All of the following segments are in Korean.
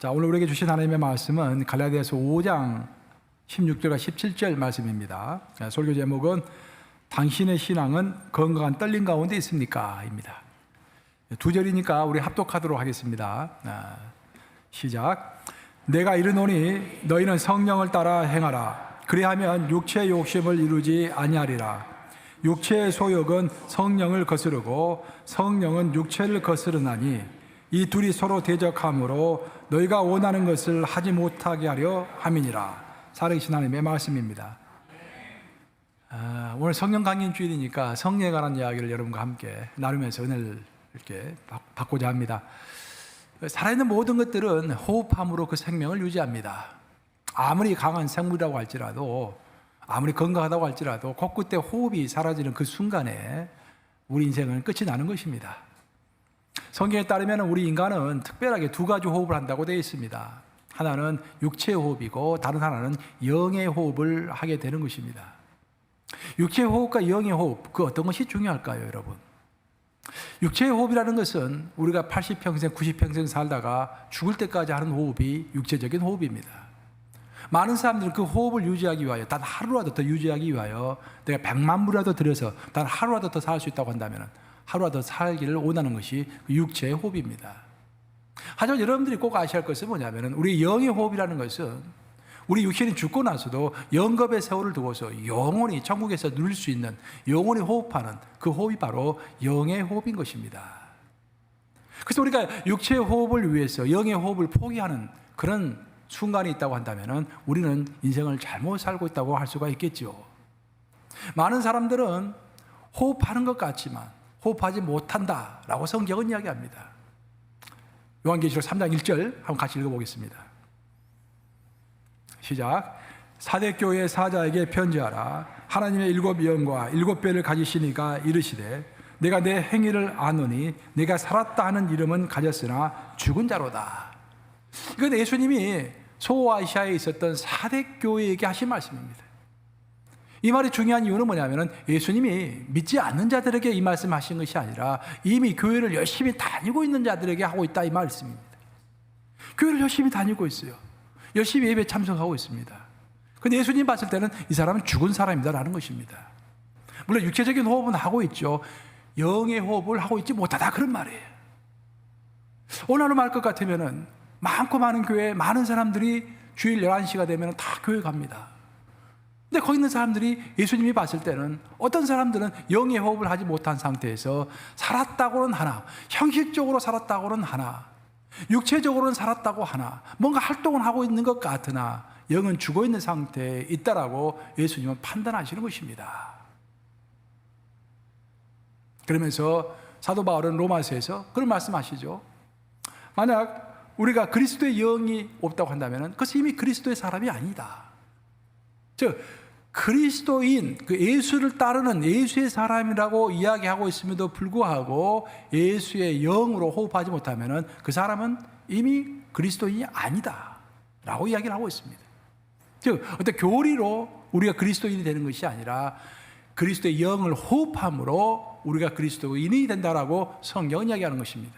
자, 오늘 우리에게 주신 하나님의 말씀은 갈라디아서 5장 16절과 17절 말씀입니다. 설교 제목은 당신의 신앙은 건강한 떨림 가운데 있습니까? 입니다. 두 절이니까 우리 합독하도록 하겠습니다. 시작. 내가 이르노니 너희는 성령을 따라 행하라. 그리하면 육체의 욕심을 이루지 아니하리라. 육체의 소욕은 성령을 거스르고 성령은 육체를 거스르나니 이 둘이 서로 대적하므로 너희가 원하는 것을 하지 못하게 하려 함이니라. 살아계신 하나님의 말씀입니다. 오늘 성령 강림 주일이니까 성령에 관한 이야기를 여러분과 함께 나누면서 은혜를 이렇게 받고자 합니다. 살아있는 모든 것들은 호흡함으로 그 생명을 유지합니다. 아무리 강한 생물이라고 할지라도, 아무리 건강하다고 할지라도 코끝에 호흡이 사라지는 그 순간에 우리 인생은 끝이 나는 것입니다. 성경에 따르면 우리 인간은 특별하게 두 가지 호흡을 한다고 되어 있습니다. 하나는 육체의 호흡이고 다른 하나는 영의 호흡을 하게 되는 것입니다. 육체의 호흡과 영의 호흡, 그 어떤 것이 중요할까요, 여러분? 육체의 호흡이라는 것은 우리가 80평생, 90평생 살다가 죽을 때까지 하는 호흡이 육체적인 호흡입니다. 많은 사람들은 그 호흡을 유지하기 위하여, 단 하루라도 더 유지하기 위하여 내가 100만 불이라도 들여서 단 하루라도 더 살 수 있다고 한다면 하루라도 더 살기를 원하는 것이 육체의 호흡입니다. 하지만 여러분들이 꼭 아셔야 할 것은 뭐냐면 우리 영의 호흡이라는 것은 우리 육신이 죽고 나서도 영겁의 세월을 두고서 영원히 천국에서 누릴 수 있는, 영원히 호흡하는 그 호흡이 바로 영의 호흡인 것입니다. 그래서 우리가 육체의 호흡을 위해서 영의 호흡을 포기하는 그런 순간이 있다고 한다면 우리는 인생을 잘못 살고 있다고 할 수가 있겠죠. 많은 사람들은 호흡하는 것 같지만 호흡하지 못한다라고 성경은 이야기합니다. 요한계시록 3장 1절 한번 같이 읽어보겠습니다. 시작. 사대교회 사자에게 편지하라. 하나님의 일곱 영과 일곱 뼈를 가지시니가 이르시되 내가 내 행위를 아노니 내가 살았다 하는 이름은 가졌으나 죽은 자로다. 이건 예수님이 소아시아에 있었던 사대교회에게 하신 말씀입니다. 이 말이 중요한 이유는 뭐냐면 예수님이 믿지 않는 자들에게 이 말씀 하신 것이 아니라 이미 교회를 열심히 다니고 있는 자들에게 하고 있다, 이 말씀입니다. 교회를 열심히 다니고 있어요. 열심히 예배 참석하고 있습니다. 근데 예수님 봤을 때는 이 사람은 죽은 사람이다라는 것입니다. 물론 육체적인 호흡은 하고 있죠. 영의 호흡을 하고 있지 못하다, 그런 말이에요. 오늘로 말 것 같으면은 많고 많은 교회에 많은 사람들이 주일 11시가 되면 다 교회 갑니다. 근데 거기 있는 사람들이 예수님이 봤을 때는 어떤 사람들은 영의 호흡을 하지 못한 상태에서 살았다고는 하나, 형식적으로 살았다고는 하나, 육체적으로는 살았다고 하나, 뭔가 활동을 하고 있는 것 같으나 영은 죽어 있는 상태에 있다라고 예수님은 판단하시는 것입니다. 그러면서 사도 바울은 로마서에서 그런 말씀하시죠. 만약 우리가 그리스도의 영이 없다고 한다면 그것은 이미 그리스도의 사람이 아니다. 즉 그리스도인, 그 예수를 따르는 예수의 사람이라고 이야기하고 있음에도 불구하고 예수의 영으로 호흡하지 못하면 그 사람은 이미 그리스도인이 아니다 라고 이야기를 하고 있습니다. 즉 어떤 교리로 우리가 그리스도인이 되는 것이 아니라 그리스도의 영을 호흡함으로 우리가 그리스도인이 된다라고 성경은 이야기하는 것입니다.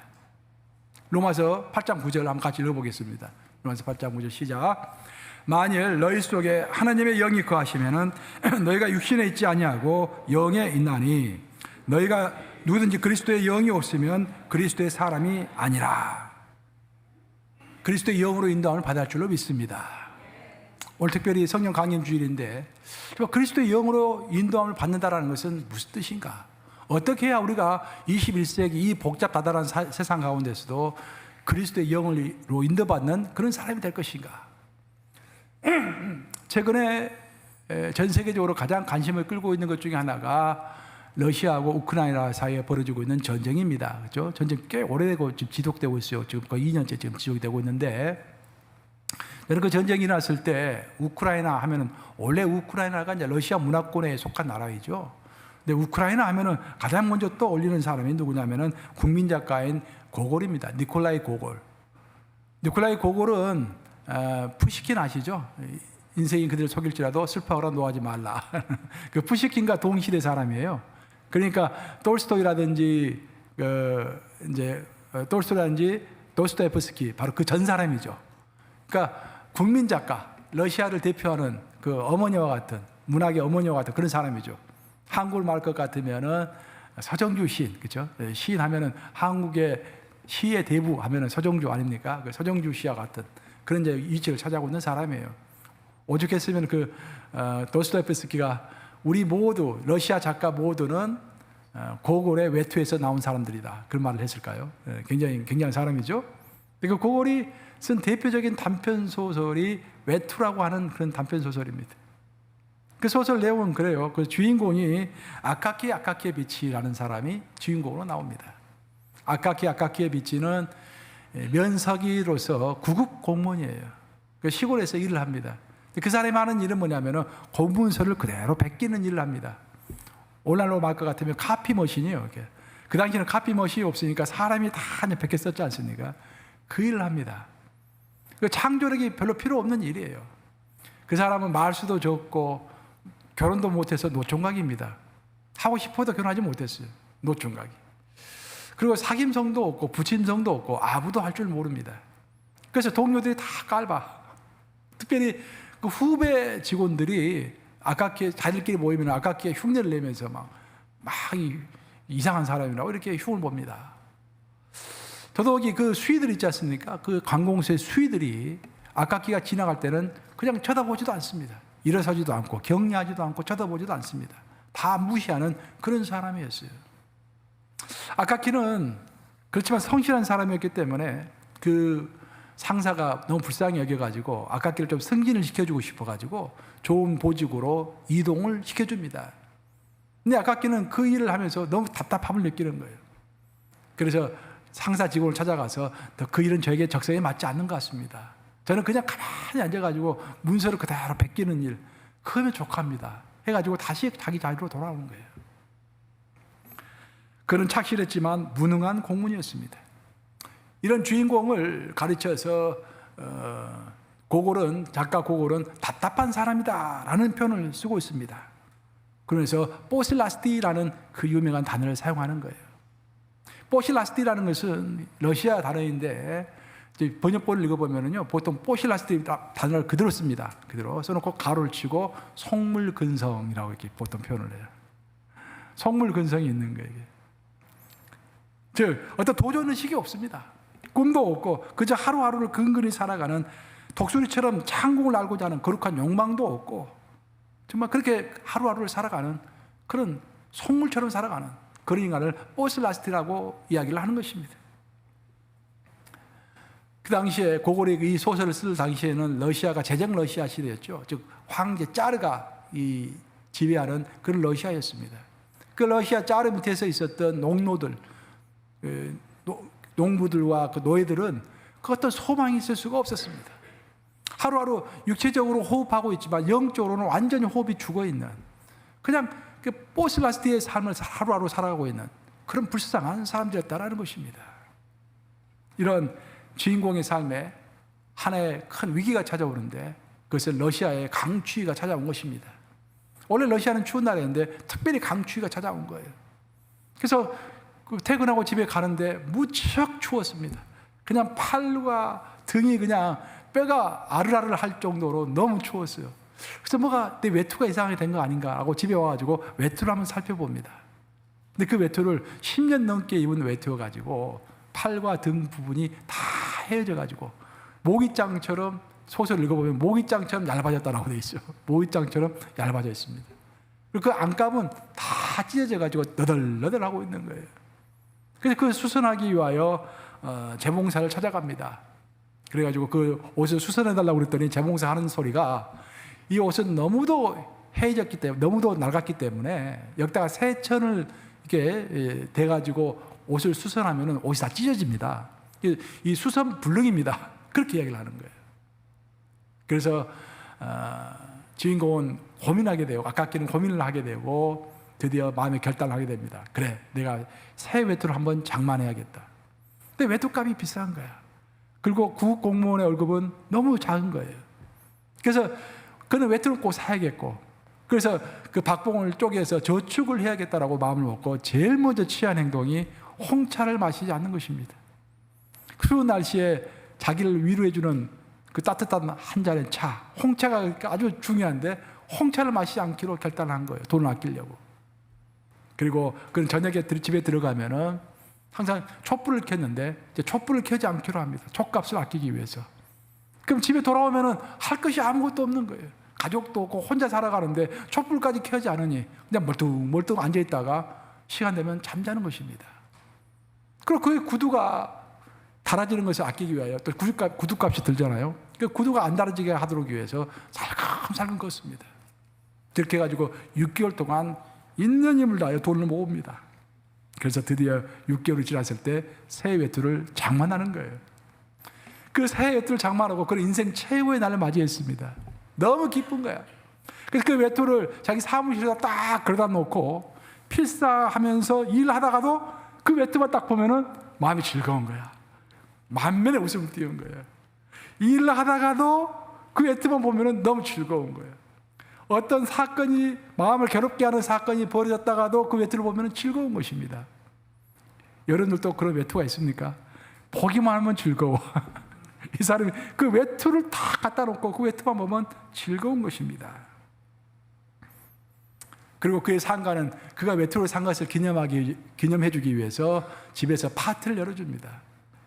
로마서 8장 9절 한번 같이 읽어보겠습니다. 로마서 8장 9절 시작. 만일 너희 속에 하나님의 영이 거하시면은 너희가 육신에 있지 아니하고 영에 있나니 너희가 누구든지 그리스도의 영이 없으면 그리스도의 사람이 아니라. 그리스도의 영으로 인도함을 받을 줄로 믿습니다. 오늘 특별히 성령 강림 주일인데 그리스도의 영으로 인도함을 받는다라는 것은 무슨 뜻인가? 어떻게 해야 우리가 21세기 이 복잡다단한 세상 가운데서도 그리스도의 영으로 인도받는 그런 사람이 될 것인가? 최근에 전 세계적으로 가장 관심을 끌고 있는 것 중에 하나가 러시아하고 우크라이나 사이에 벌어지고 있는 전쟁입니다. 그렇죠? 전쟁 꽤 오래되고 지금 지속되고 있어요. 지금 거의 2년째 지금 지속되고 있는데, 여러분 그 전쟁이 일어났을 때 우크라이나 하면은 원래 우크라이나가 이제 러시아 문화권에 속한 나라이죠. 근데 우크라이나 하면은 가장 먼저 떠올리는 사람이 누구냐면은 국민 작가인 고골입니다. 니콜라이 고골. 니콜라이 고골은 푸시킨 아시죠? 인생이 그들을 속일지라도 슬퍼하거나 노하지 말라. 그 푸시킨과 동시대 사람이에요. 그러니까 톨스토이라든지 도스토옙스키 바로 그 전 사람이죠. 그러니까 국민 작가, 러시아를 대표하는 그 어머니와 같은, 문학의 어머니와 같은 그런 사람이죠. 한국을 말 것 같으면은 서정주 시인, 그렇죠? 시인 하면은 한국의 시의 대부 하면은 서정주 아닙니까? 그 서정주 시와 같은 그런 이제 위치를 차지하고 있는 사람이에요. 오죽했으면 그 도스토옙스키가 우리 모두 러시아 작가 모두는 고골의 외투에서 나온 사람들이다, 그런 말을 했을까요? 굉장히 굉장한 사람이죠. 그 고골이 쓴 대표적인 단편 소설이 외투라고 하는 그런 단편 소설입니다. 그 소설 내용은 그래요. 그 주인공이 아카키 비치라는 사람이 주인공으로 나옵니다. 아카키 비치는 면석이로서 구급 공무원이에요. 그 시골에서 일을 합니다. 그 사람이 하는 일은 뭐냐면은 공문서를 그대로 베끼는 일을 합니다. 오늘날로 말 것 같으면 카피 머신이에요. 그 당시에는 카피 머신이 없으니까 사람이 다 베껴 썼지 않습니까? 그 일을 합니다. 그 창조력이 별로 필요 없는 일이에요. 그 사람은 말수도 적고 결혼도 못해서 노총각입니다. 하고 싶어도 결혼하지 못했어요. 노총각이. 그리고 사김성도 없고 부침성도 없고 아부도 할 줄 모릅니다. 그래서 동료들이 다 깔봐. 특별히 그 후배 직원들이 아깝게 자기들끼리 모이면 아깝게 흉내를 내면서 막 이상한 사람이라고 이렇게 흉을 봅니다. 더더욱이 그 수위들 있지 않습니까? 그 관공서의 수위들이 아깝기가 지나갈 때는 그냥 쳐다보지도 않습니다. 일어서지도 않고 격려하지도 않고 쳐다보지도 않습니다. 다 무시하는 그런 사람이었어요. 아카키는 그렇지만 성실한 사람이었기 때문에 그 상사가 너무 불쌍히 여겨가지고 아카키를 좀 승진을 시켜주고 싶어가지고 좋은 보직으로 이동을 시켜줍니다. 근데 아카키는 그 일을 하면서 너무 답답함을 느끼는 거예요. 그래서 상사 직원을 찾아가서 그 일은 저에게 적성에 맞지 않는 것 같습니다. 저는 그냥 가만히 앉아가지고 문서를 그대로 베끼는 일, 그러면 족합니다. 해가지고 다시 자기 자리로 돌아오는 거예요. 그는 착실했지만 무능한 공문이었습니다. 이런 주인공을 가르쳐서 작가 고골은 답답한 사람이다라는 표현을 쓰고 있습니다. 그래서 뽀실라스티라는 그 유명한 단어를 사용하는 거예요. 뽀실라스티라는 것은 러시아 단어인데 번역본을 읽어보면요, 보통 뽀실라스티 단어를 그대로 씁니다. 그대로 써놓고 가로를 치고 속물근성이라고 이렇게 보통 표현을 해요. 속물근성이 있는 거예요. 즉 어떤 도전 의식이 없습니다. 꿈도 없고 그저 하루하루를 근근히 살아가는 독수리처럼 창공을 알고자 하는 거룩한 욕망도 없고 정말 그렇게 하루하루를 살아가는 그런 속물처럼 살아가는 그런 인간을 뽀실라스티라고 이야기를 하는 것입니다. 그 당시에 고골이 이 소설을 쓸 당시에는 러시아가 제정 러시아 시대였죠. 즉 황제 짜르가 이 지배하는 그런 러시아였습니다. 그 러시아 짜르 밑에서 있었던 농노들, 농부들과 그 노예들은 그 어떤 소망이 있을 수가 없었습니다. 하루하루 육체적으로 호흡하고 있지만 영적으로는 완전히 호흡이 죽어있는 그냥 그 뽀실라스티의 삶을 하루하루 살아가고 있는 그런 불쌍한 사람들이었다라는 것입니다. 이런 주인공의 삶에 하나의 큰 위기가 찾아오는데 그것은 러시아의 강추위가 찾아온 것입니다. 원래 러시아는 추운 나라인데 특별히 강추위가 찾아온 거예요. 그래서 퇴근하고 집에 가는데 무척 추웠습니다. 그냥 팔과 등이 그냥 뼈가 아르르 할 정도로 너무 추웠어요. 그래서 뭐가 내 외투가 이상하게 된 거 아닌가 하고 집에 와가지고 외투를 한번 살펴봅니다. 근데 그 외투를 10년 넘게 입은 외투여가지고 팔과 등 부분이 다 헤어져가지고 모기장처럼, 소설을 읽어보면 모기장처럼 얇아졌다라고 되어 있어요. 모기장처럼 얇아져 있습니다. 그리고 그 안감은 다 찢어져가지고 너덜너덜하고 있는 거예요. 그래서 그 수선하기 위하여 재봉사를 찾아갑니다. 그래가지고 그 옷을 수선해달라고 그랬더니 재봉사 하는 소리가 이 옷은 너무도 해졌기 때문에, 너무도 낡았기 때문에 여기다가 세천을 이렇게 대가지고 옷을 수선하면 옷이 다 찢어집니다. 이 수선 불능입니다. 그렇게 이야기를 하는 거예요. 그래서 주인공은 고민하게 되고 아깝기는 고민을 하게 되고 드디어 마음의 결단을 하게 됩니다. 그래, 내가 새 외투를 한번 장만해야겠다. 근데 외투값이 비싼 거야. 그리고 구급 공무원의 월급은 너무 작은 거예요. 그래서 그는 외투를 꼭 사야겠고, 그래서 그 박봉을 쪼개서 저축을 해야겠다라고 마음을 먹고 제일 먼저 취한 행동이 홍차를 마시지 않는 것입니다. 추운 날씨에 자기를 위로해주는 그 따뜻한 한 잔의 차, 홍차가 아주 중요한데 홍차를 마시지 않기로 결단한 거예요. 돈을 아끼려고. 그리고 그는 저녁에 집에 들어가면은 항상 촛불을 켰는데 이제 촛불을 켜지 않기로 합니다. 촛값을 아끼기 위해서. 그럼 집에 돌아오면은 할 것이 아무것도 없는 거예요. 가족도 없고 혼자 살아가는데 촛불까지 켜지 않으니 그냥 멀뚱멀뚱 앉아 있다가 시간 되면 잠자는 것입니다. 그리고 그 구두가 달아지는 것을 아끼기 위하여 또 구두값이 들잖아요. 그 구두가 안 달아지게 하도록 위해서 살금살금 걷습니다. 그렇게 해가지고 6개월 동안 있는 힘을 다하여 돈을 모읍니다. 그래서 드디어 6개월이 지났을 때 새 외투를 장만하는 거예요. 그 새 외투를 장만하고 그런 인생 최고의 날을 맞이했습니다. 너무 기쁜 거야. 그래서 그 외투를 자기 사무실에다 딱 걸어다 놓고 필사하면서 일하다가도 그 외투만 딱 보면은 마음이 즐거운 거야. 만면에 웃음을 띄운 거예요. 일을 하다가도 그 외투만 보면은 너무 즐거운 거예요. 어떤 사건이 마음을 괴롭게 하는 사건이 벌어졌다가도 그 외투를 보면은 즐거운 것입니다. 여러분들도 그런 외투가 있습니까? 보기만 하면 즐거워. 이 사람이 그 외투를 다 갖다 놓고 그 외투만 보면 즐거운 것입니다. 그리고 그의 상가는 그가 외투를 산 것을 기념해주기 위해서 집에서 파티를 열어줍니다.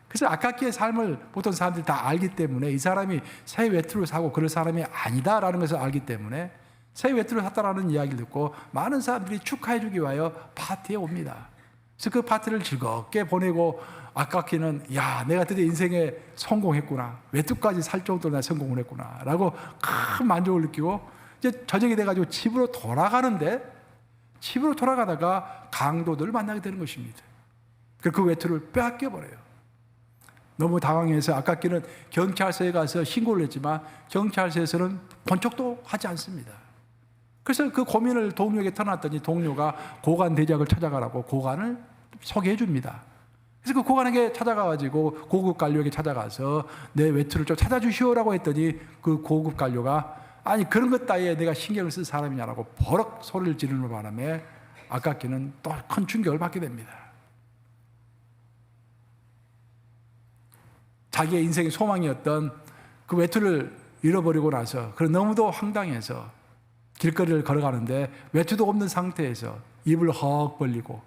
그래서 아카키의 삶을 보통 사람들이 다 알기 때문에 이 사람이 새 외투를 사고 그럴 사람이 아니다라는 것을 알기 때문에 새 외투를 샀다라는 이야기를 듣고 많은 사람들이 축하해주기 위하여 파티에 옵니다. 그래서 그 파티를 즐겁게 보내고 아카키는 야, 내가 드디어 인생에 성공했구나. 외투까지 살 정도로 내가 성공을 했구나. 라고 큰 만족을 느끼고 이제 저녁이 돼가지고 집으로 돌아가다가 강도들을 만나게 되는 것입니다. 그 외투를 빼앗겨버려요. 너무 당황해서 아카키는 경찰서에 가서 신고를 했지만 경찰서에서는 본 척도 하지 않습니다. 그래서 그 고민을 동료에게 터놨더니 동료가 고관 대작을 찾아가라고 고관을 소개해 줍니다. 그래서 그 고관에게 찾아가가지고 고급 관료에게 찾아가서 내 외투를 좀 찾아주시오라고 했더니 그 고급 관료가 아니 그런 것 따위에 내가 신경을 쓸 사람이냐라고 버럭 소리를 지르는 바람에 아카키는 또 큰 충격을 받게 됩니다. 자기의 인생의 소망이었던 그 외투를 잃어버리고 나서 너무도 황당해서 길거리를 걸어가는데 외투도 없는 상태에서 입을 헉 벌리고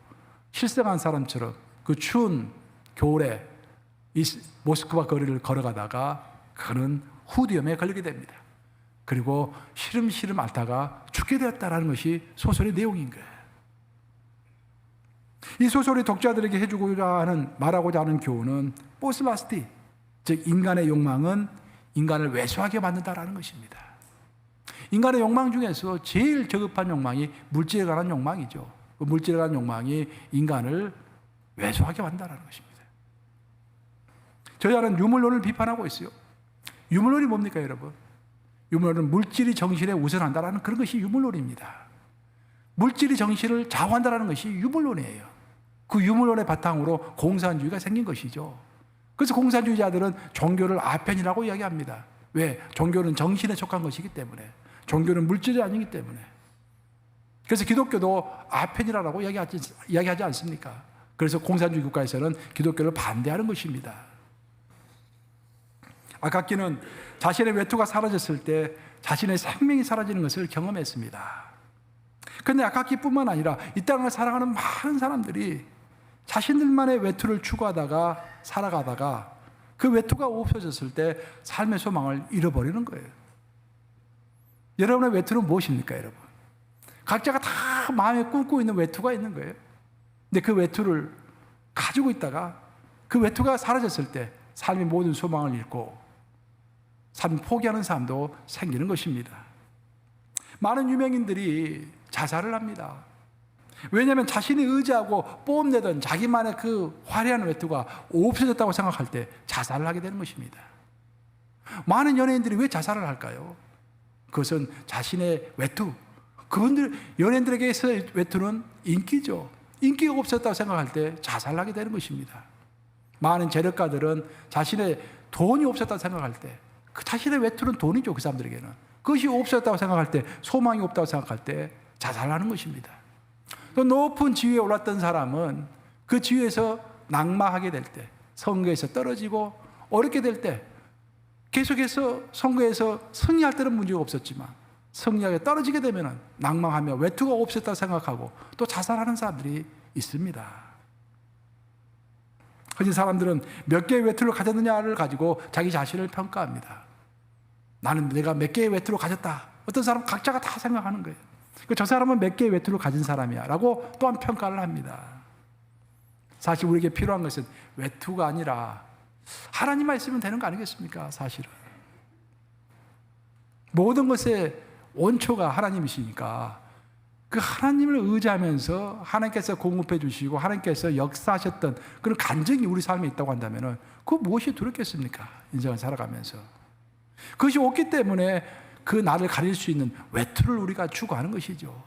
실성한 사람처럼 그 추운 겨울에 이 모스크바 거리를 걸어가다가 그는 후두염에 걸리게 됩니다. 그리고 시름시름 앓다가 죽게 되었다는 것이 소설의 내용인 거예요. 이 소설이 독자들에게 말하고자 하는 교훈은 포슬라스티, 즉 인간의 욕망은 인간을 왜소하게 만든다라는 것입니다. 인간의 욕망 중에서 제일 저급한 욕망이 물질에 관한 욕망이죠. 그 물질에 관한 욕망이 인간을 왜소하게 만든다는 것입니다. 저자는 유물론을 비판하고 있어요. 유물론이 뭡니까, 여러분? 유물론은 물질이 정신에 우선한다라는 그런 것이 유물론입니다. 물질이 정신을 좌우한다라는 것이 유물론이에요. 그 유물론의 바탕으로 공산주의가 생긴 것이죠. 그래서 공산주의자들은 종교를 아편이라고 이야기합니다. 왜? 종교는 정신에 속한 것이기 때문에. 종교는 물질이 아니기 때문에. 그래서 기독교도 아편이라고 이야기하지 않습니까? 그래서 공산주의 국가에서는 기독교를 반대하는 것입니다. 아카키는 자신의 외투가 사라졌을 때 자신의 생명이 사라지는 것을 경험했습니다. 그런데 아카키뿐만 아니라 이 땅을 살아가는 많은 사람들이 자신들만의 외투를 추구하다가 살아가다가 그 외투가 없어졌을 때 삶의 소망을 잃어버리는 거예요. 여러분의 외투는 무엇입니까, 여러분? 각자가 다 마음에 꿈꾸고 있는 외투가 있는 거예요. 근데 그 외투를 가지고 있다가 그 외투가 사라졌을 때 삶의 모든 소망을 잃고 삶을 포기하는 사람도 생기는 것입니다. 많은 유명인들이 자살을 합니다. 왜냐하면 자신이 의지하고 뽐내던 자기만의 그 화려한 외투가 없어졌다고 생각할 때 자살을 하게 되는 것입니다. 많은 연예인들이 왜 자살을 할까요? 그것은 자신의 외투, 그분들 연예인들에게서 외투는 인기죠. 인기가 없었다고 생각할 때 자살을 하게 되는 것입니다. 많은 재력가들은 자신의 돈이 없었다고 생각할 때 그 자신의 외투는 돈이죠. 그 사람들에게는. 그것이 없었다고 생각할 때, 소망이 없다고 생각할 때 자살을 하는 것입니다. 또 높은 지위에 올랐던 사람은 그 지위에서 낙마하게 될 때, 선거에서 떨어지고 어렵게 될 때 계속해서 선거에서 승리할 때는 문제가 없었지만 승리하게 떨어지게 되면 낭망하며 외투가 없었다 생각하고 또 자살하는 사람들이 있습니다. 흔히 사람들은 몇 개의 외투를 가졌느냐를 가지고 자기 자신을 평가합니다. 나는 내가 몇 개의 외투를 가졌다. 어떤 사람 각자가 다 생각하는 거예요. 저 사람은 몇 개의 외투를 가진 사람이야 라고 또한 평가를 합니다. 사실 우리에게 필요한 것은 외투가 아니라 하나님만 있으면 되는 거 아니겠습니까? 사실은 모든 것의 원초가 하나님이시니까 그 하나님을 의지하면서 하나님께서 공급해 주시고 하나님께서 역사하셨던 그런 간증이 우리 삶에 있다고 한다면 그 무엇이 두렵겠습니까? 인생을 살아가면서 그것이 없기 때문에 그 나를 가릴 수 있는 외투를 우리가 추구하는 것이죠.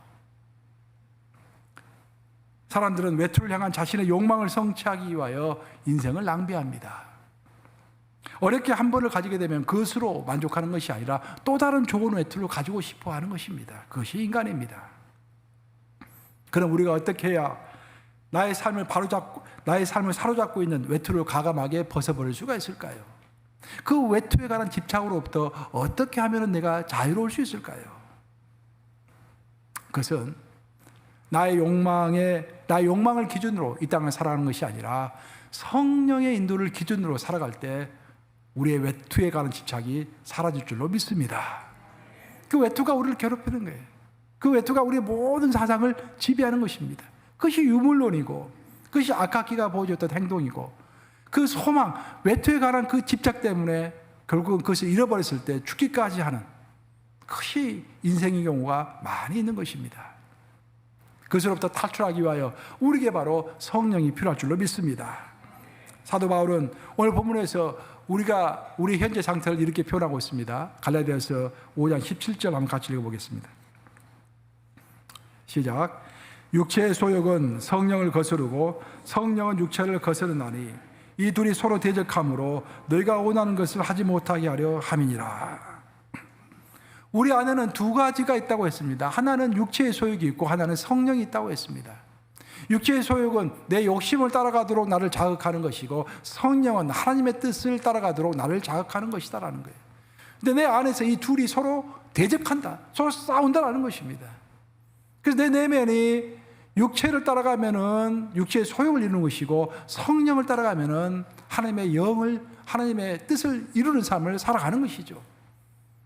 사람들은 외투를 향한 자신의 욕망을 성취하기 위하여 인생을 낭비합니다. 어렵게 한 번을 가지게 되면 그것으로 만족하는 것이 아니라 또 다른 좋은 외투를 가지고 싶어 하는 것입니다. 그것이 인간입니다. 그럼 우리가 어떻게 해야 나의 삶을 사로잡고 있는 외투를 과감하게 벗어버릴 수가 있을까요? 그 외투에 관한 집착으로부터 어떻게 하면 내가 자유로울 수 있을까요? 그것은 나의 욕망을 기준으로 이 땅을 살아가는 것이 아니라 성령의 인도를 기준으로 살아갈 때 우리의 외투에 관한 집착이 사라질 줄로 믿습니다. 그 외투가 우리를 괴롭히는 거예요. 그 외투가 우리의 모든 사상을 지배하는 것입니다. 그것이 유물론이고 그것이 아카키가 보여줬던 행동이고 그 소망, 외투에 관한 그 집착 때문에 결국은 그것을 잃어버렸을 때 죽기까지 하는 그것이 인생의 경우가 많이 있는 것입니다. 그것으로부터 탈출하기 위하여 우리에게 바로 성령이 필요할 줄로 믿습니다. 사도 바울은 오늘 본문에서 우리 현재 상태를 이렇게 표현하고 있습니다. 갈라디아서 5장 17절 한번 같이 읽어보겠습니다. 시작. 육체의 소욕은 성령을 거스르고 성령은 육체를 거스르나니 이 둘이 서로 대적함으로 너희가 원하는 것을 하지 못하게 하려 함이니라. 우리 안에는 두 가지가 있다고 했습니다. 하나는 육체의 소욕이 있고 하나는 성령이 있다고 했습니다. 육체의 소욕은 내 욕심을 따라가도록 나를 자극하는 것이고 성령은 하나님의 뜻을 따라가도록 나를 자극하는 것이다라는 거예요. 근데 내 안에서 이 둘이 서로 대적한다, 서로 싸운다라는 것입니다. 그래서 내 내면이 육체를 따라가면은 육체의 소욕을 이루는 것이고 성령을 따라가면은 하나님의 영을, 하나님의 뜻을 이루는 삶을 살아가는 것이죠.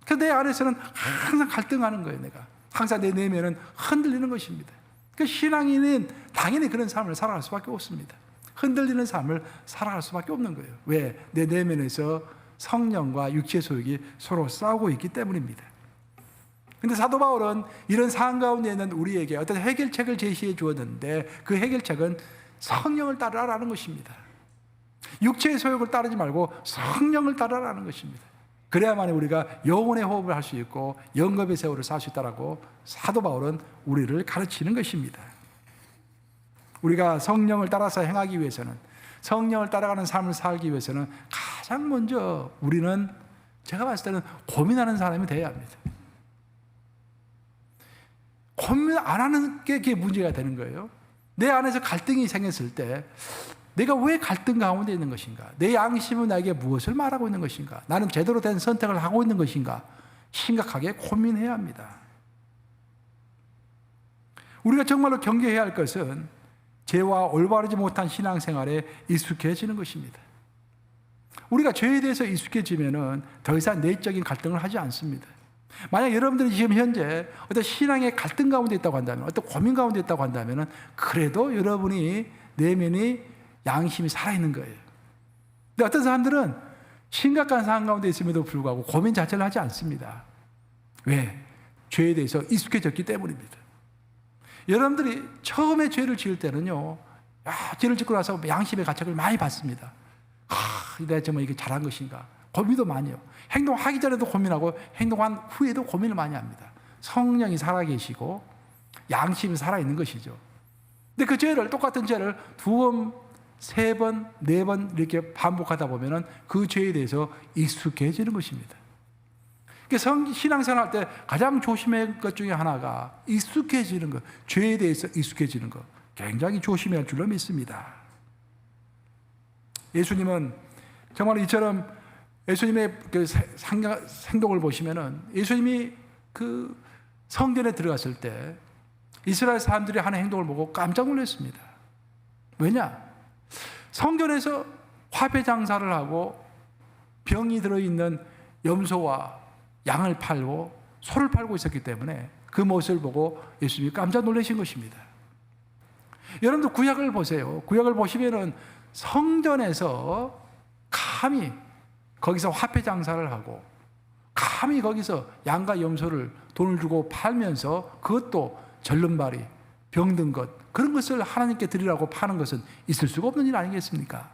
그래서 내 안에서는 항상 갈등하는 거예요. 내가 항상 내 내면은 흔들리는 것입니다. 그 신앙인은 당연히 그런 삶을 살아갈 수밖에 없습니다. 흔들리는 삶을 살아갈 수밖에 없는 거예요. 왜? 내 내면에서 성령과 육체의 소욕이 서로 싸우고 있기 때문입니다. 근데 사도 바울은 이런 상황 가운데 있는 우리에게 어떤 해결책을 제시해 주었는데 그 해결책은 성령을 따르라는 것입니다. 육체의 소욕을 따르지 말고 성령을 따르라는 것입니다. 그래야만 우리가 영혼의 호흡을 할 수 있고 영겁의 세월을 살 수 있다라고 사도 바울은 우리를 가르치는 것입니다. 우리가 성령을 따라서 행하기 위해서는, 성령을 따라가는 삶을 살기 위해서는 가장 먼저 우리는, 제가 봤을 때는 고민하는 사람이 되어야 합니다. 고민 안 하는 게 그게 문제가 되는 거예요. 내 안에서 갈등이 생겼을 때 내가 왜 갈등 가운데 있는 것인가? 내 양심은 나에게 무엇을 말하고 있는 것인가? 나는 제대로 된 선택을 하고 있는 것인가? 심각하게 고민해야 합니다. 우리가 정말로 경계해야 할 것은 죄와 올바르지 못한 신앙생활에 익숙해지는 것입니다. 우리가 죄에 대해서 익숙해지면은 더 이상 내적인 갈등을 하지 않습니다. 만약 여러분들이 지금 현재 어떤 신앙의 갈등 가운데 있다고 한다면, 어떤 고민 가운데 있다고 한다면은 그래도 여러분이 내면이 양심이 살아있는 거예요. 근데 어떤 사람들은 심각한 상황 가운데 있음에도 불구하고 고민 자체를 하지 않습니다. 왜? 죄에 대해서 익숙해졌기 때문입니다. 여러분들이 처음에 죄를 지을 때는요, 죄를 짓고 나서 양심의 가책을 많이 받습니다. 내가 정말 이게 잘한 것인가? 고민도 많이 해요. 행동하기 전에도 고민하고 행동한 후에도 고민을 많이 합니다. 성령이 살아계시고 양심이 살아있는 것이죠. 근데 그 죄를, 똑같은 죄를 2번, 3번, 4번 이렇게 반복하다 보면은 그 죄에 대해서 익숙해지는 것입니다. 그러니까 신앙생활 할 때 가장 조심해야 할 것 중에 하나가 익숙해지는 것, 죄에 대해서 익숙해지는 것, 굉장히 조심해야 할 줄로 믿습니다. 예수님은 정말 이처럼 예수님의 그 행동을 보시면은 예수님이 그 성전에 들어갔을 때 이스라엘 사람들이 하는 행동을 보고 깜짝 놀랐습니다. 왜냐? 성전에서 화폐 장사를 하고 병이 들어있는 염소와 양을 팔고 소를 팔고 있었기 때문에 그 모습을 보고 예수님이 깜짝 놀라신 것입니다. 여러분들 구약을 보세요. 구약을 보시면은 성전에서 감히 거기서 화폐 장사를 하고 감히 거기서 양과 염소를 돈을 주고 팔면서 그것도 절름발이 병든 것 그런 것을 하나님께 드리라고 파는 것은 있을 수가 없는 일 아니겠습니까?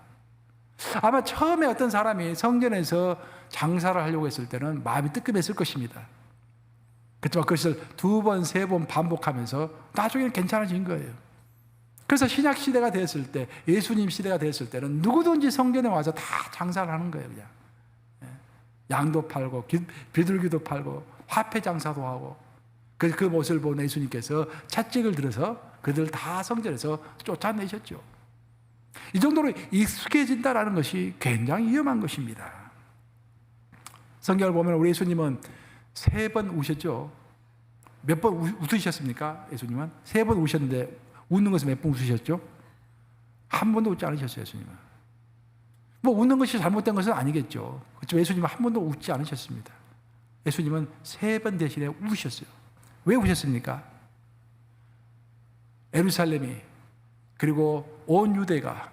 아마 처음에 어떤 사람이 성전에서 장사를 하려고 했을 때는 마음이 뜨끔했을 것입니다. 그렇지만 그것을 2번, 3번 반복하면서 나중에는 괜찮아진 거예요. 그래서 신약 시대가 됐을 때, 예수님 시대가 됐을 때는 누구든지 성전에 와서 다 장사를 하는 거예요. 그냥 양도 팔고 비둘기도 팔고 화폐 장사도 하고 그 모습을 본 예수님께서 채찍을 들어서 그들 다 성전에서 쫓아내셨죠. 이 정도로 익숙해진다는 것이 굉장히 위험한 것입니다. 성경을 보면 우리 예수님은 3번 우셨죠. 몇 번 웃으셨습니까? 예수님은 3번 우셨는데 웃는 것은 몇 번 웃으셨죠? 한 번도 웃지 않으셨어요. 예수님은 뭐 웃는 것이 잘못된 것은 아니겠죠. 그렇지만 예수님은 한 번도 웃지 않으셨습니다. 예수님은 3번 대신에 우셨어요. 왜 우셨습니까? 예루살렘이 그리고 온 유대가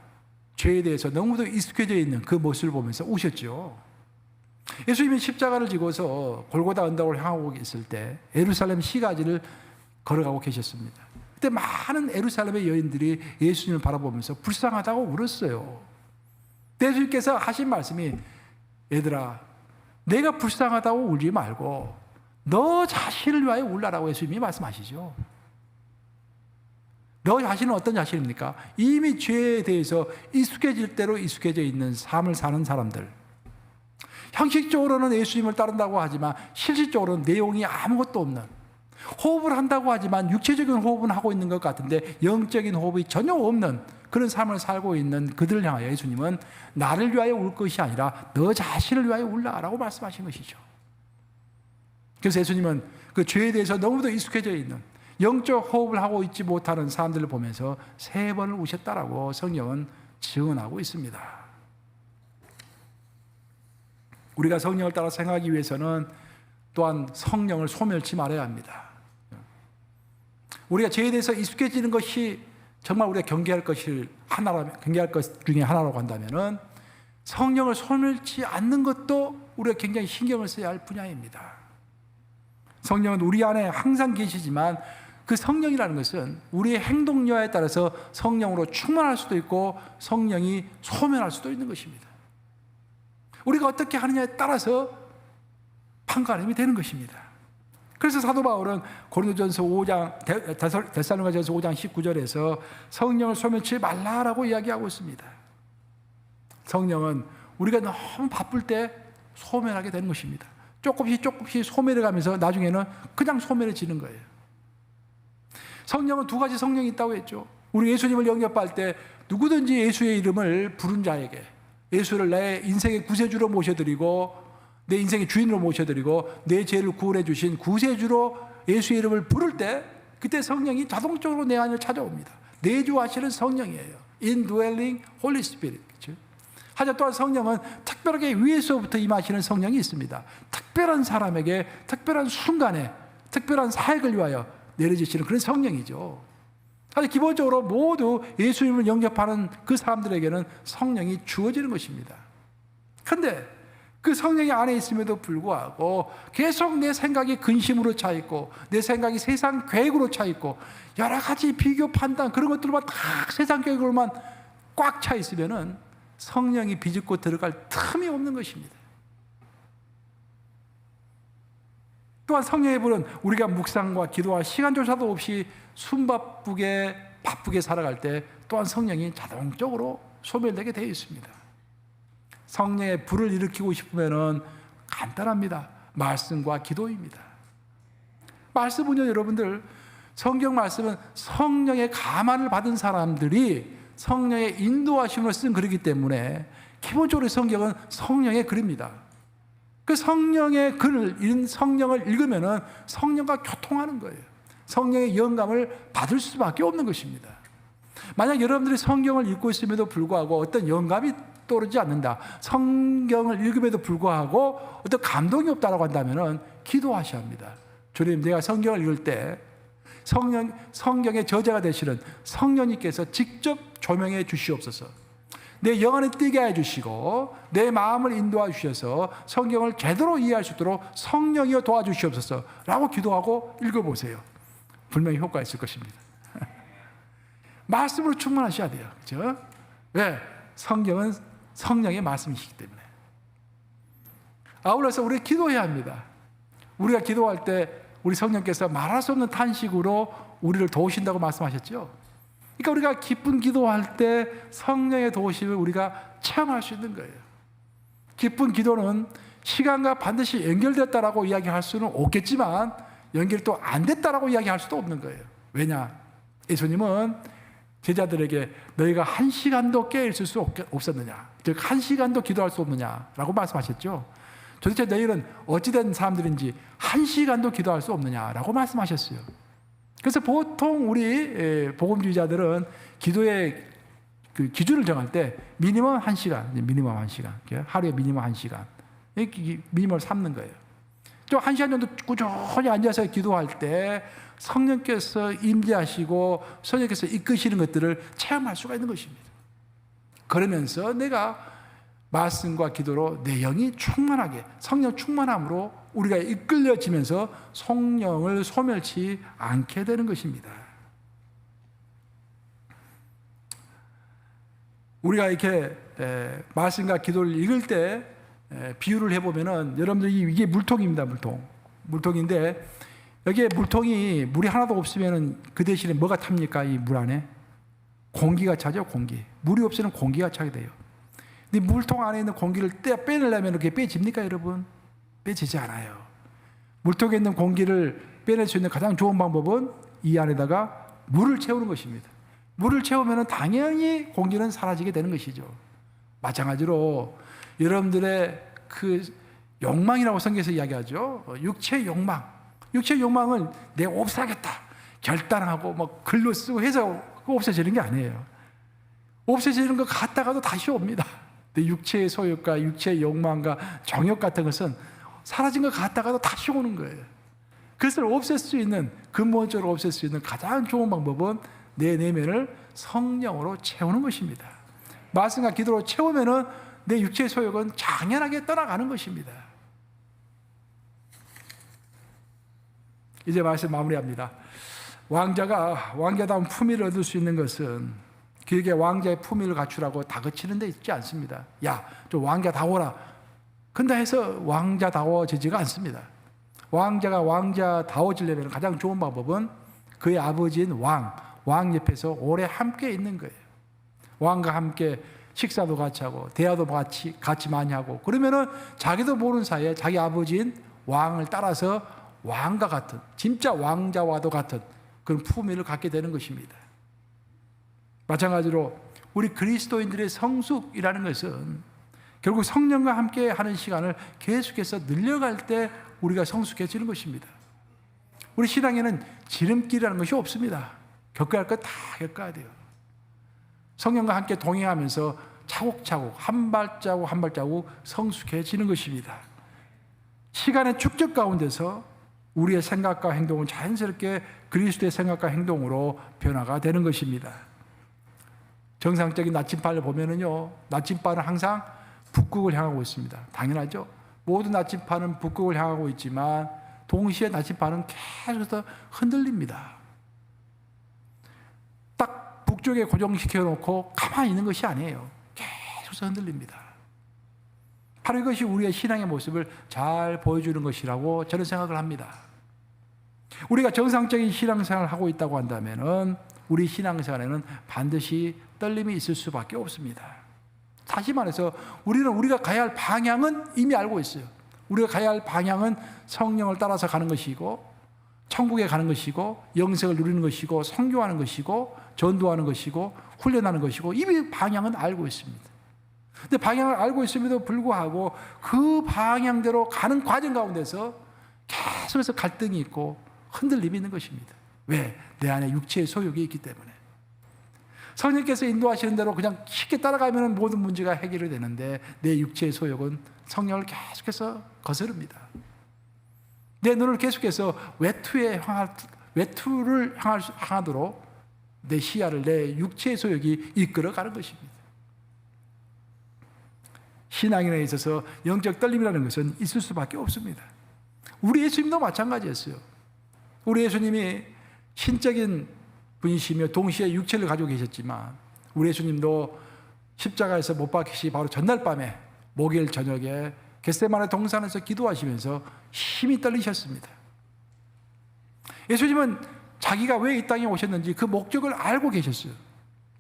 죄에 대해서 너무도 익숙해져 있는 그 모습을 보면서 우셨죠. 예수님이 십자가를 지고서 골고다 언덕을 향하고 있을 때 예루살렘 시가지를 걸어가고 계셨습니다. 그때 많은 예루살렘의 여인들이 예수님을 바라보면서 불쌍하다고 울었어요. 예수님께서 하신 말씀이 얘들아 내가 불쌍하다고 울지 말고 너 자신을 위하여 울라라고 예수님이 말씀하시죠. 너 자신은 어떤 자신입니까? 이미 죄에 대해서 익숙해질 대로 익숙해져 있는 삶을 사는 사람들. 형식적으로는 예수님을 따른다고 하지만 실질적으로는 내용이 아무것도 없는, 호흡을 한다고 하지만 육체적인 호흡은 하고 있는 것 같은데 영적인 호흡이 전혀 없는 그런 삶을 살고 있는 그들을 향하여 예수님은 나를 위하여 울 것이 아니라 너 자신을 위하여 울라라고 말씀하신 것이죠. 그래서 예수님은 그 죄에 대해서 너무도 익숙해져 있는 영적 호흡을 하고 있지 못하는 사람들을 보면서 3번을 우셨다라고 성경은 증언하고 있습니다. 우리가 성령을 따라 생각하기 위해서는 또한 성령을 소멸치 말아야 합니다. 우리가 죄에 대해서 익숙해지는 것이 정말 우리가 경계할 것 중에 하나라고 한다면은 성령을 소멸치 않는 것도 우리가 굉장히 신경을 써야 할 분야입니다. 성령은 우리 안에 항상 계시지만 그 성령이라는 것은 우리의 행동 여하에 따라서 성령으로 충만할 수도 있고 성령이 소멸할 수도 있는 것입니다. 우리가 어떻게 하느냐에 따라서 판가름이 되는 것입니다. 그래서 사도 바울은 고린도전서 5장, 데살로니가전서 5장 19절에서 성령을 소멸치 말라라고 이야기하고 있습니다. 성령은 우리가 너무 바쁠 때 소멸하게 되는 것입니다. 조금씩 소멸해 가면서 나중에는 그냥 소멸해지는 거예요. 성령은 2가지 성령이 있다고 했죠. 우리 예수님을 영접할 때 누구든지 예수의 이름을 부른 자에게 예수를 내 인생의 구세주로 모셔드리고 내 인생의 주인으로 모셔드리고 내 죄를 구원해 주신 구세주로 예수의 이름을 부를 때 그때 성령이 자동적으로 내 안을 찾아옵니다. 내주하시는 성령이에요. Indwelling Holy Spirit. 그렇죠? 하지만 또한 성령은 특별하게 위에서부터 임하시는 성령이 있습니다. 특별한 사람에게 특별한 순간에 특별한 사역을 위하여 내려주시는 그런 성령이죠. 하지만 기본적으로 모두 예수님을 영접하는 그 사람들에게는 성령이 주어지는 것입니다. 그런데 그 성령이 안에 있음에도 불구하고 계속 내 생각이 근심으로 차 있고 내 생각이 세상 계획으로 차 있고 여러 가지 비교 판단 그런 것들만 다 세상 계획으로만 꽉 차 있으면은 성령이 비집고 들어갈 틈이 없는 것입니다. 또한 성령의 불은 우리가 묵상과 기도와 시간조차도 없이 바쁘게 살아갈 때 또한 성령이 자동적으로 소멸되게 되어 있습니다. 성령의 불을 일으키고 싶으면 간단합니다. 말씀과 기도입니다. 말씀은요, 여러분들, 성경 말씀은 성령의 감화를 받은 사람들이 성령의 인도하심을 쓴 글이기 때문에 기본적으로 성경은 성령의 글입니다. 그 성령의 글을, 성령을 읽으면은 성령과 교통하는 거예요. 성령의 영감을 받을 수밖에 없는 것입니다. 만약 여러분들이 성경을 읽고 있음에도 불구하고 어떤 영감이 떠오르지 않는다, 성경을 읽음에도 불구하고 어떤 감동이 없다라고 한다면은 기도하셔야 합니다. 주님, 내가 성경을 읽을 때 성경의 저자가 되시는 성령님께서 직접 조명해 주시옵소서. 내 영안에 띄게 해주시고 내 마음을 인도해 주셔서 성경을 제대로 이해할 수 있도록 성령이여 도와주시옵소서 라고 기도하고 읽어보세요. 분명히 효과가 있을 것입니다. 말씀으로 충만하셔야 돼요. 그렇죠? 왜? 성경은 성령의 말씀이시기 때문에. 아울러서 우리 기도해야 합니다. 우리가 기도할 때 우리 성령께서 말할 수 없는 탄식으로 우리를 도우신다고 말씀하셨죠. 그러니까 우리가 기쁜 기도할 때 성령의 도우심을 우리가 체험할 수 있는 거예요. 기쁜 기도는 시간과 반드시 연결됐다라고 이야기할 수는 없겠지만 연결이 또 안 됐다라고 이야기할 수도 없는 거예요. 왜냐? 예수님은 제자들에게 너희가 1시간도 깨어있을 수 없었느냐, 즉 1시간도 기도할 수 없느냐라고 말씀하셨죠. 도대체 너희는 어찌된 사람들인지 1시간도 기도할 수 없느냐라고 말씀하셨어요. 그래서 보통 우리 복음주의자들은 기도의 그 기준을 정할 때 미니멈 1시간, 미니멈 1시간, 하루에 미니멈 1시간, 미니멈을 삼는 거예요. 또 1시간 정도 꾸준히 앉아서 기도할 때 성령께서 임재하시고 성령께서 이끄시는 것들을 체험할 수가 있는 것입니다. 그러면서 내가 말씀과 기도로 내 영이 충만하게, 성령 충만함으로 우리가 이끌려지면서 성령을 소멸치 않게 되는 것입니다. 우리가 이렇게 말씀과 기도를 읽을 때 비유를 해보면은 여러분들이 이게 물통입니다. 물통인데 여기에 물통이 물이 하나도 없으면은 그 대신에 뭐가 탑니까? 이 물 안에 공기가 차죠. 공기. 물이 없으면 공기가 차게 돼요. 근데 물통 안에 있는 공기를 빼내려면 이렇게 빼집니까, 여러분? 빼지지 않아요. 물통에 있는 공기를 빼낼 수 있는 가장 좋은 방법은 이 안에다가 물을 채우는 것입니다. 물을 채우면 당연히 공기는 사라지게 되는 것이죠. 마찬가지로 여러분들의 그 욕망이라고 성경에서 이야기하죠. 육체의 욕망. 육체의 욕망은 내가 없애겠다, 결단하고 뭐 글로 쓰고 해서 없어지는 게 아니에요. 없어지는 것 같다가도 다시 옵니다. 근데 육체의 소욕과 육체의 욕망과 정욕 같은 것은 사라진 것 같다가도 다시 오는 거예요. 그것을 없앨 수 있는, 근본적으로 없앨 수 있는 가장 좋은 방법은 내 내면을 성령으로 채우는 것입니다. 말씀과 기도로 채우면은 내 육체의 소욕은 당연하게 떠나가는 것입니다. 이제 말씀 마무리합니다. 왕자가 왕자다운 품위를 얻을 수 있는 것은 그에게 왕자의 품위를 갖추라고 다그치는 데 있지 않습니다. 야, 좀 왕자다워라. 근데 해서 왕자다워지지가 않습니다. 왕자가 왕자다워지려면 가장 좋은 방법은 그의 아버지인 왕 옆에서 오래 함께 있는 거예요. 왕과 함께 식사도 같이 하고 대화도 같이 많이 하고, 그러면은 자기도 모르는 사이에 자기 아버지인 왕을 따라서 왕과 같은, 진짜 왕자와도 같은 그런 품위를 갖게 되는 것입니다. 마찬가지로 우리 그리스도인들의 성숙이라는 것은 결국 성령과 함께 하는 시간을 계속해서 늘려갈 때 우리가 성숙해지는 것입니다. 우리 신앙에는 지름길이라는 것이 없습니다. 겪어야 할 것 다 겪어야 돼요. 성령과 함께 동행하면서 차곡차곡 한 발자국 한 발자국 성숙해지는 것입니다. 시간의 축적 가운데서 우리의 생각과 행동은 자연스럽게 그리스도의 생각과 행동으로 변화가 되는 것입니다. 정상적인 나침반을 보면은요, 나침반은 항상 북극을 향하고 있습니다. 당연하죠. 모든 나침반은 북극을 향하고 있지만 동시에 나침반은 계속해서 흔들립니다. 딱 북쪽에 고정시켜 놓고 가만히 있는 것이 아니에요. 계속해서 흔들립니다. 바로 이것이 우리의 신앙의 모습을 잘 보여주는 것이라고 저는 생각을 합니다. 우리가 정상적인 신앙생활을 하고 있다고 한다면 우리 신앙생활에는 반드시 떨림이 있을 수밖에 없습니다. 다시 말해서 우리가 가야 할 방향은 이미 알고 있어요. 우리가 가야 할 방향은 성령을 따라서 가는 것이고, 천국에 가는 것이고, 영생을 누리는 것이고, 선교하는 것이고, 전도하는 것이고, 훈련하는 것이고, 이미 방향은 알고 있습니다. 근데 방향을 알고 있음에도 불구하고 그 방향대로 가는 과정 가운데서 계속해서 갈등이 있고 흔들림이 있는 것입니다. 왜? 내 안에 육체의 소욕이 있기 때문에. 성령께서 인도하시는 대로 그냥 쉽게 따라가면 모든 문제가 해결이 되는데 내 육체의 소욕은 성령을 계속해서 거스릅니다. 내 눈을 계속해서 외투를 향하도록 내 시야를 내 육체의 소욕이 이끌어가는 것입니다. 신앙인에 있어서 영적 떨림이라는 것은 있을 수밖에 없습니다. 우리 예수님도 마찬가지였어요. 우리 예수님이 신적인 분이시며 동시에 육체를 가지고 계셨지만 우리 예수님도 십자가에서 못 박히시 바로 전날 밤에 목요일 저녁에 겟세마네 동산에서 기도하시면서 힘이 떨리셨습니다. 예수님은 자기가 왜 이 땅에 오셨는지 그 목적을 알고 계셨어요.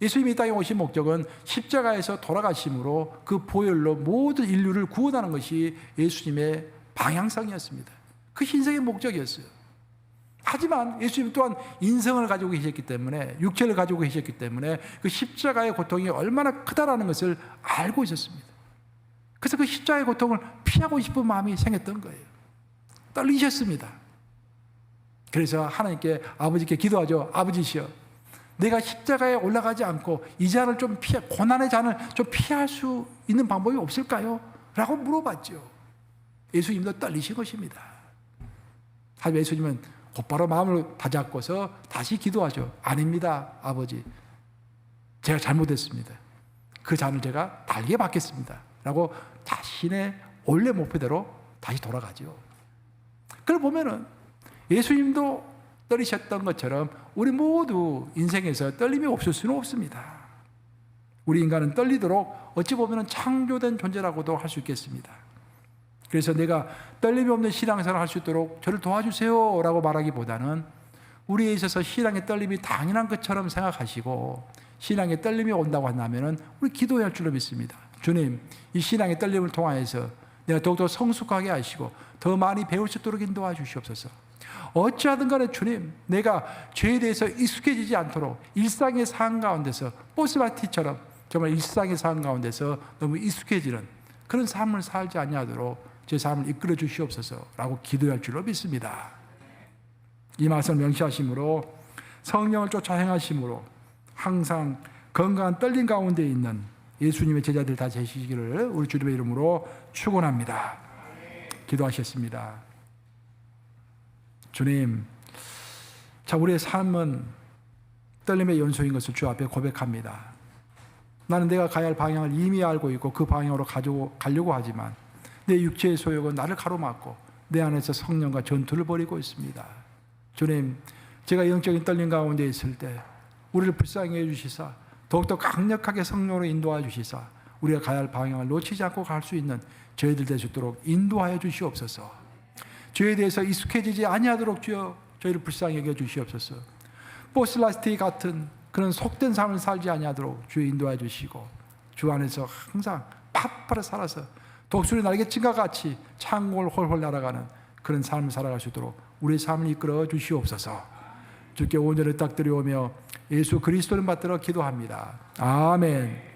예수님이 이 땅에 오신 목적은 십자가에서 돌아가심으로 그 보혈로 모든 인류를 구원하는 것이 예수님의 방향성이었습니다. 그 인생의 목적이었어요. 하지만 예수님 또한 인성을 가지고 계셨기 때문에 육체를 가지고 계셨기 때문에 그 십자가의 고통이 얼마나 크다라는 것을 알고 있었습니다. 그래서 그 십자가의 고통을 피하고 싶은 마음이 생겼던 거예요. 떨리셨습니다. 그래서 하나님께 아버지께 기도하죠. 아버지시여, 내가 십자가에 올라가지 않고 이 잔을 좀 고난의 잔을 좀 피할 수 있는 방법이 없을까요? 라고 물어봤죠. 예수님도 떨리신 것입니다. 하지만 예수님은 곧바로 마음을 다잡고서 다시 기도하죠. 아닙니다, 아버지. 제가 잘못했습니다. 그 잔을 제가 달게 받겠습니다. 라고 자신의 원래 목표대로 다시 돌아가죠. 그걸 보면은 예수님도 떨리셨던 것처럼 우리 모두 인생에서 떨림이 없을 수는 없습니다. 우리 인간은 떨리도록 어찌 보면 창조된 존재라고도 할 수 있겠습니다. 그래서 내가 떨림이 없는 신앙생활을 할 수 있도록 저를 도와주세요 라고 말하기보다는 우리에 있어서 신앙의 떨림이 당연한 것처럼 생각하시고 신앙의 떨림이 온다고 한다면 우리 기도해야 할 줄로 믿습니다. 주님, 이 신앙의 떨림을 통하여서 내가 더욱더 성숙하게 하시고 더 많이 배울 수 있도록 인도해 주시옵소서. 어찌하든 간에 주님, 내가 죄에 대해서 익숙해지지 않도록 일상의 삶 가운데서 버스바티처럼 정말 일상의 삶 가운데서 너무 익숙해지는 그런 삶을 살지 아니하도록 제 삶을 이끌어 주시옵소서라고 기도할 줄로 믿습니다. 이 말씀을 명시하심으로 성령을 쫓아 행하심으로 항상 건강한 떨림 가운데 있는 예수님의 제자들 다 되시기를 우리 주님의 이름으로 축원합니다. 기도하셨습니다. 주님, 자, 우리의 삶은 떨림의 연소인 것을 주 앞에 고백합니다. 나는 내가 가야 할 방향을 이미 알고 있고 그 방향으로 가려고 하지만 내 육체의 소욕은 나를 가로막고 내 안에서 성령과 전투를 벌이고 있습니다. 주님, 제가 영적인 떨림 가운데 있을 때 우리를 불쌍히 해주시사 더욱더 강력하게 성령으로 인도하여 주시사 우리가 가야 할 방향을 놓치지 않고 갈 수 있는 저희들 될 수 있도록 인도하여 주시옵소서. 죄에 대해서 익숙해지지 아니하도록 주여 저희를 불쌍히 여겨 주시옵소서. 보슬라스티 같은 그런 속된 삶을 살지 아니하도록 주여 인도해 주시고 주 안에서 항상 팥팥하게 살아서 독수리 날개친과 같이 창공을 홀홀 날아가는 그런 삶을 살아갈 수 있도록 우리의 삶을 이끌어 주시옵소서. 주께 온전히 딱 드려오며 예수 그리스도를 받들어 기도합니다. 아멘.